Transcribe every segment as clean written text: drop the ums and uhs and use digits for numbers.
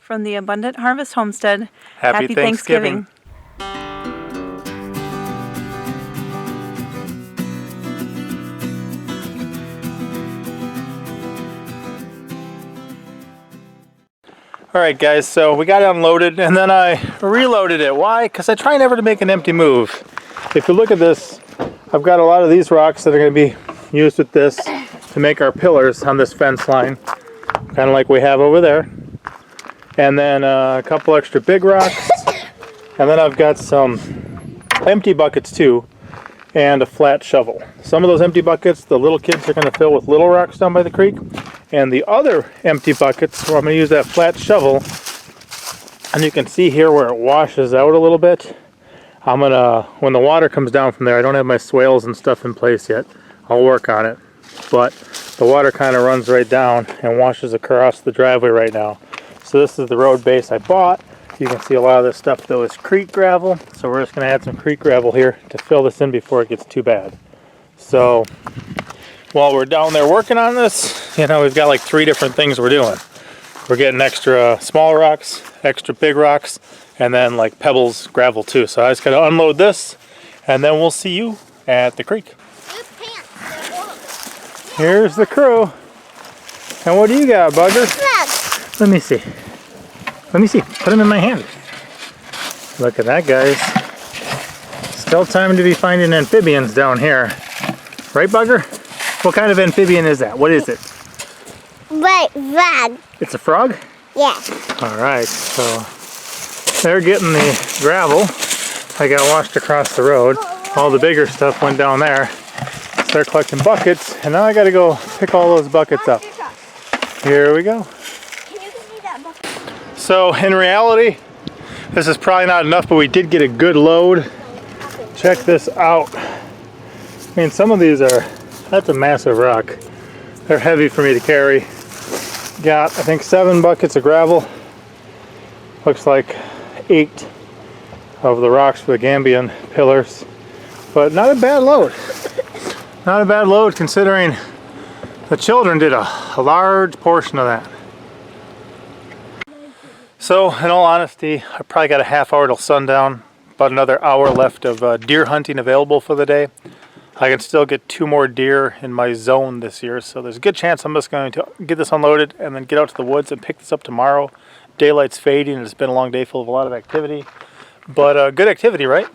From the Abundant Harvest Homestead, Happy Thanksgiving. Alright guys, so we got it unloaded and then I reloaded it. Why? Because I try never to make an empty move. If you look at this, I've got a lot of these rocks that are going to be used with this to make our pillars on this fence line. Kind of like we have over there. And then a couple extra big rocks. And then I've got some empty buckets too. And a flat shovel. Some of those empty buckets, the little kids are going to fill with little rocks down by the creek. And the other empty buckets, where I'm going to use that flat shovel, and you can see here where it washes out a little bit. I'm going to, when the water comes down from there, I don't have my swales and stuff in place yet. I'll work on it. But the water kind of runs right down and washes across the driveway right now. So this is the road base I bought. You can see a lot of this stuff though is creek gravel. So we're just going to add some creek gravel here to fill this in before it gets too bad. So while we're down there working on this, you know, we've got like 3 different things we're doing. We're getting extra small rocks, extra big rocks, and then like pebbles, gravel too. So I just got to unload this, and then we'll see you at the creek. Here's the crew. And what do you got, Bugger? Let me see. Let me see. Put them in my hand. Look at that, guys. Still time to be finding amphibians down here. Right, Bugger? What kind of amphibian is that? What is it? Frog. It's a frog? Yeah. Alright, so they're getting the gravel. I got washed across the road. All the bigger stuff went down there. Start collecting buckets, and now I gotta go pick all those buckets up. Here we go. So in reality, this is probably not enough, but we did get a good load. Check this out. I mean, some of these are, that's a massive rock. They're heavy for me to carry. Got, I think, 7 buckets of gravel. Looks like 8 of the rocks for the Gambian pillars. But not a bad load. Not a bad load considering the children did a large portion of that. So, in all honesty, I probably got a half hour till sundown. About another hour left of deer hunting available for the day. I can still get 2 more deer in my zone this year, so there's a good chance I'm just going to get this unloaded and then get out to the woods and pick this up tomorrow. Daylight's fading and it's been a long day full of a lot of activity. But good activity, right?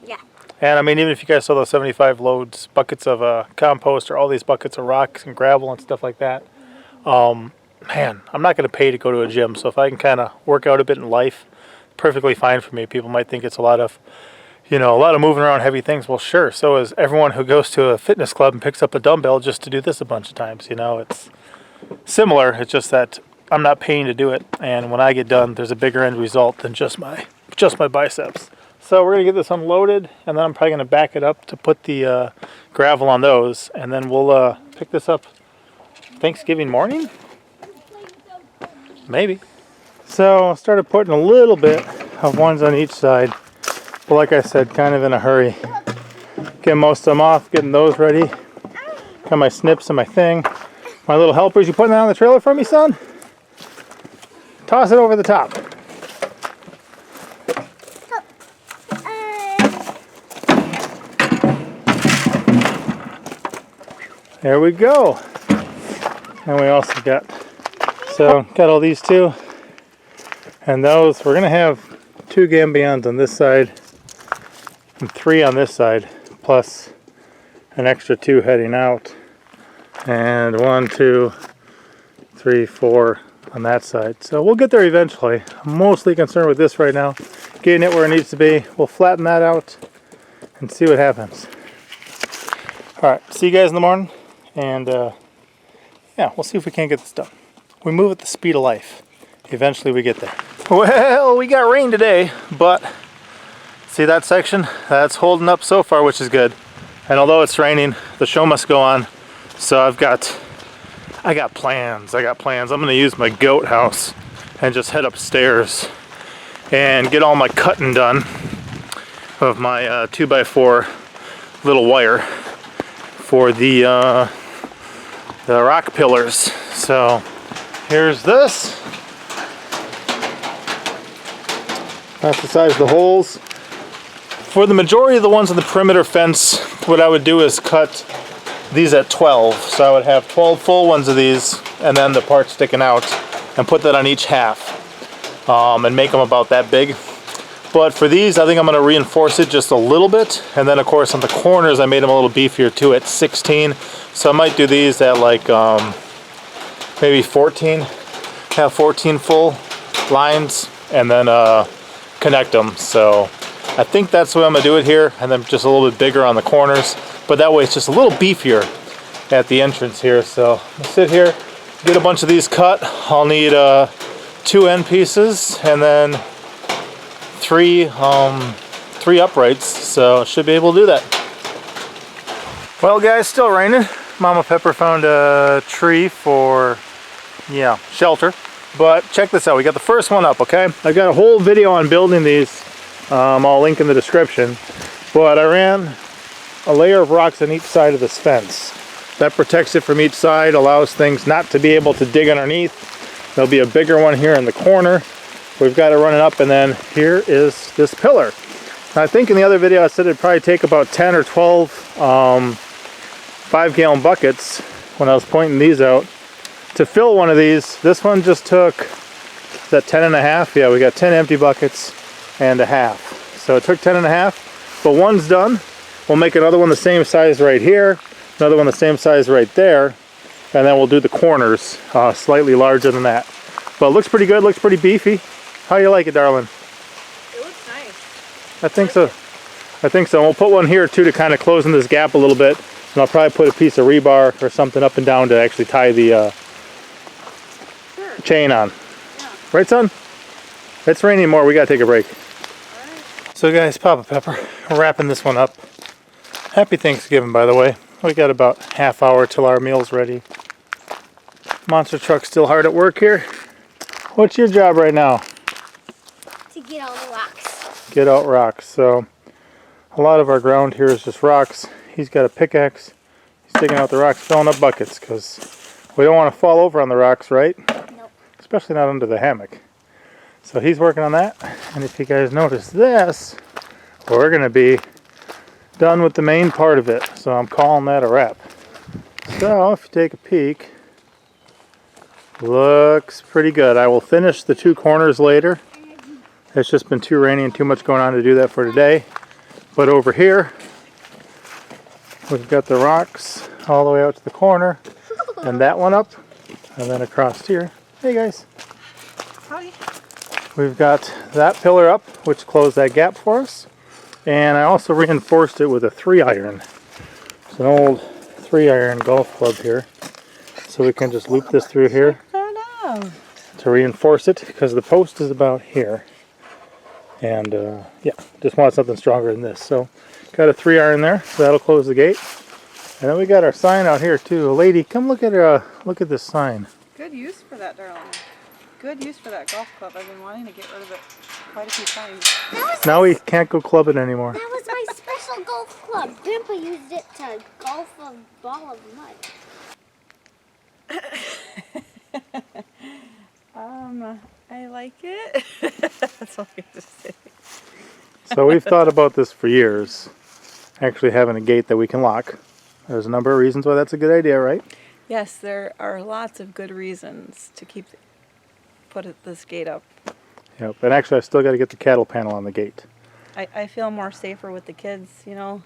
Yeah. And I mean, even if you guys saw those 75 loads, buckets of compost, or all these buckets of rocks and gravel and stuff like that, man, I'm not going to pay to go to a gym, so if I can kind of work out a bit in life, perfectly fine for me. People might think it's a lot of, you know, a lot of moving around heavy things. Well, sure, so is everyone who goes to a fitness club and picks up a dumbbell just to do this a bunch of times, you know. It's similar, it's just that I'm not paying to do it, and when I get done, there's a bigger end result than just my biceps. So we're going to get this unloaded, and then I'm probably going to back it up to put the gravel on those, and then we'll pick this up Thanksgiving morning? Maybe. So I started putting a little bit of ones on each side, but like I said, kind of in a hurry. Getting most of them off, getting those ready. Got my snips and my thing. My little helpers, you putting that on the trailer for me, son? Toss it over the top. There we go. And we also got all these too. And those, we're going to have 2 Gambians on this side and 3 on this side, plus an extra 2 heading out. And 1, 2, 3, 4 on that side. So we'll get there eventually. I'm mostly concerned with this right now. Getting it where it needs to be. We'll flatten that out and see what happens. Alright, see you guys in the morning. And yeah, we'll see if we can't get this done. We move at the speed of life. Eventually we get there. Well, we got rain today, but see that section? That's holding up so far, which is good. And although it's raining, the show must go on. So I got plans. I'm going to use my goat house and just head upstairs and get all my cutting done of my 2x4 little wire for the rock pillars. So here's this. That's the size of the holes. For the majority of the ones on the perimeter fence, what I would do is cut these at 12. So I would have 12 full ones of these and then the part sticking out and put that on each half and make them about that big. But for these, I think I'm going to reinforce it just a little bit. And then of course on the corners, I made them a little beefier too at 16. So I might do these at like maybe 14. Have 14 full lines and then connect them. So I think that's the way I'm going to do it here. And then just a little bit bigger on the corners. But that way it's just a little beefier at the entrance here. So I'll sit here, get a bunch of these cut. I'll need 2 end pieces and then 3 uprights. So I should be able to do that. Well guys, still raining. Mama Pepper found a tree for, yeah, shelter. But check this out, we got the first one up, okay? I've got a whole video on building these. I'll link in the description. But I ran a layer of rocks on each side of this fence. That protects it from each side, allows things not to be able to dig underneath. There'll be a bigger one here in the corner. We've got it running up, and then here is this pillar. Now, I think in the other video I said it'd probably take about 10 or 12 5-gallon buckets when I was pointing these out to fill one of these. This one just took, is that 10 and a half? Yeah, we got 10 empty buckets and a half. So it took 10 and a half, but one's done. We'll make another one the same size right here, another one the same size right there, and then we'll do the corners slightly larger than that. But it looks pretty good, looks pretty beefy. How you like it, darling? It looks nice. I think so. I think so. We'll put one here too to kind of close in this gap a little bit. And I'll probably put a piece of rebar or something up and down to actually tie the chain on. Yeah. Right, son? It's raining more. We gotta take a break. Alright. So guys, Papa Pepper, we're wrapping this one up. Happy Thanksgiving, by the way. We got about half hour till our meal's ready. Monster truck's still hard at work here. What's your job right now? To get all the rocks. Get out rocks. So a lot of our ground here is just rocks. He's got a pickaxe. He's digging out the rocks, filling up buckets, because we don't want to fall over on the rocks, right? Nope. Especially not under the hammock. So he's working on that. And if you guys notice this, we're going to be done with the main part of it. So I'm calling that a wrap. So if you take a peek, looks pretty good. I will finish the 2 corners later. It's just been too rainy and too much going on to do that for today. But over here, we've got the rocks all the way out to the corner, and that one up, and then across here. Hey guys. Howdy. We've got that pillar up, which closed that gap for us. And I also reinforced it with a 3-iron. It's an old 3-iron golf club here. So we can just loop this through here to reinforce it, because the post is about here. And yeah, just want something stronger than this. So got a 3-iron there, so that'll close the gate. And then we got our sign out here too. Lady, come look at this sign. Good use for that, darling. Good use for that golf club. I've been wanting to get rid of it quite a few times. Now we can't go clubbing anymore. That was my special golf club. Grandpa used it to golf a ball of mud. I like it. That's all I have to say. So we've thought about this for years, actually having a gate that we can lock. There's a number of reasons why that's a good idea, right? Yes, there are lots of good reasons to put this gate up. Yep, and actually I still got to get the cattle panel on the gate. I feel more safer with the kids, you know,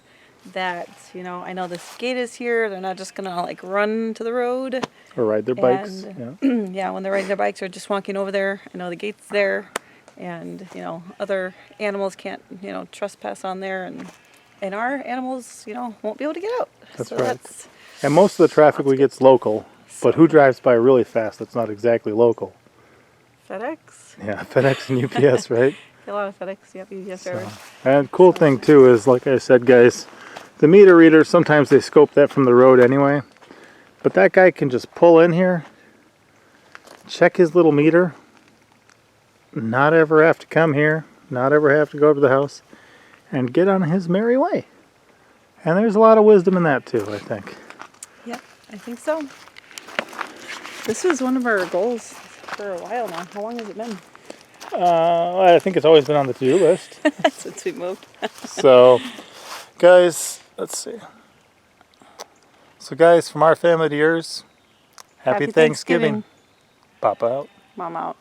that, you know, I know this gate is here. They're not just going to like run to the road. Or ride their bikes. And, Yeah. yeah, when they're riding their bikes or just walking over there, I know the gate's there. And, you know, other animals can't, you know, trespass on there. And our animals, you know, won't be able to get out. That's so right. And most of the traffic we get's local. But who drives by really fast that's not exactly local? FedEx. Yeah, FedEx and UPS, right? A lot of FedEx, yep, UPS drivers. And cool thing too is, like I said, guys, the meter readers, sometimes they scope that from the road anyway. But that guy can just pull in here, check his little meter, not ever have to come here, not ever have to go up to the house, and get on his merry way. And there's a lot of wisdom in that too, I think. Yep, I think so. This was one of our goals for a while now. How long has it been? I think it's always been on the to-do list. Since we moved. So, guys, let's see. So, guys, from our family to yours, happy Thanksgiving. Papa out. Mom out.